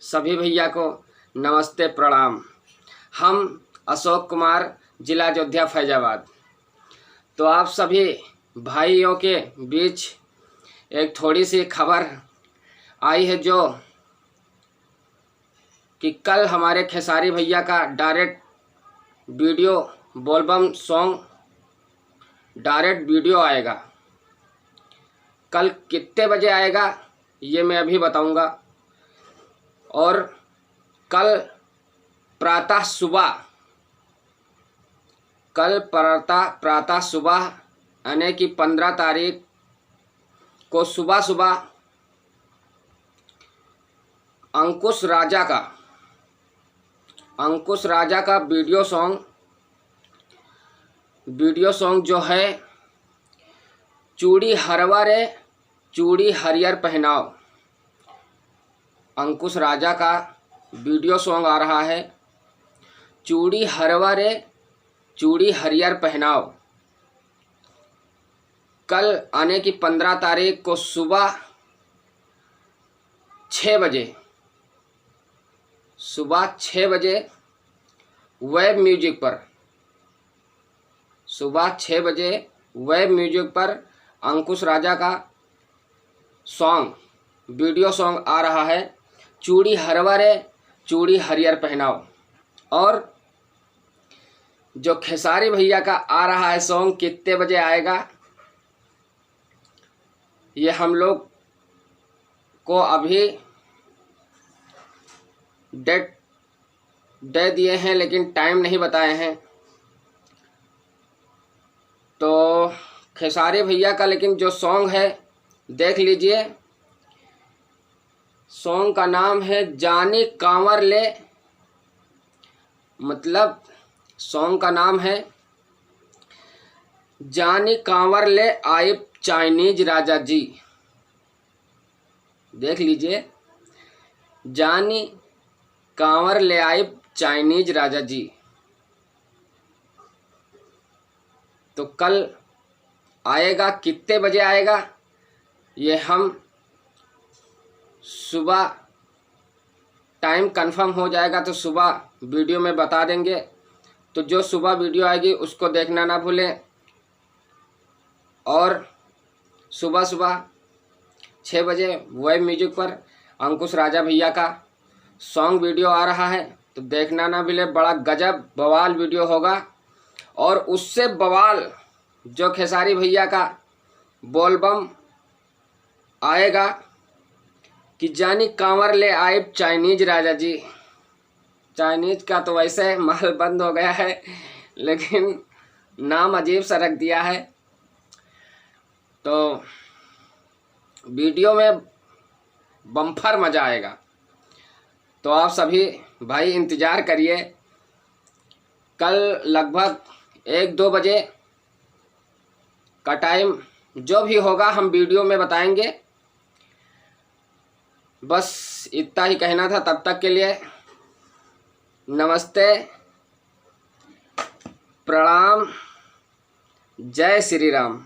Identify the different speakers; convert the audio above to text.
Speaker 1: सभी भैया को नमस्ते प्रणाम। हम अशोक कुमार, जिला अयोध्या फैजाबाद। तो आप सभी भाइयों के बीच एक थोड़ी सी खबर आई है जो कि कल हमारे खेसारी भैया का डायरेक्ट वीडियो बोलबम सॉन्ग डायरेक्ट वीडियो आएगा। कल कितने बजे आएगा ये मैं अभी बताऊंगा। और कल प्रातः सुबह यानी कि 15 तारीख को सुबह सुबह अंकुश राजा का वीडियो सॉन्ग जो है चूड़ी हरवा रे चूड़ी हरियर पहनाओ। अंकुश राजा का वीडियो सॉन्ग आ रहा है, चूड़ी हरवा रे चूड़ी हरियर पहनाओ। कल आने की 15 तारीख को सुबह 6 बजे वेब म्यूजिक पर अंकुश राजा का वीडियो सॉन्ग आ रहा है, चूड़ी हरवा रे चूड़ी हरियर पहनाओ। और जो खेसारी भैया का आ रहा है सॉन्ग कितने बजे आएगा ये हम लोग को अभी डेट दे दिए हैं लेकिन टाइम नहीं बताए हैं। तो खेसारी भैया का लेकिन जो सॉन्ग है देख लीजिए, सॉन्ग का नाम है जानी कांवर ले, मतलब सॉन्ग का नाम है जानी कांवर ले आइब चाइनीज राजा जी। देख लीजिए, जानी कांवर ले आइब चाइनीज राजा जी। तो कल आएगा, कितने बजे आएगा ये हम सुबह टाइम कंफर्म हो जाएगा तो सुबह वीडियो में बता देंगे। तो जो सुबह वीडियो आएगी उसको देखना ना भूलें। और सुबह 6 बजे वेब म्यूजिक पर अंकुश राजा भैया का सॉन्ग वीडियो आ रहा है, तो देखना ना भूलें। बड़ा गजब बवाल वीडियो होगा। और उससे बवाल जो खेसारी भैया का बोलबम आएगा कि जानी कांवर ले आइब चाइनीज राजा जी। चाइनीज का तो वैसे माल बंद हो गया है लेकिन नाम अजीब सा रख दिया है। तो वीडियो में बम्फर मज़ा आएगा। तो आप सभी भाई इंतज़ार करिए। कल लगभग 1-2 बजे का टाइम जो भी होगा हम वीडियो में बताएंगे। बस इतना ही कहना था। तब तक के लिए नमस्ते प्रणाम, जय श्री राम।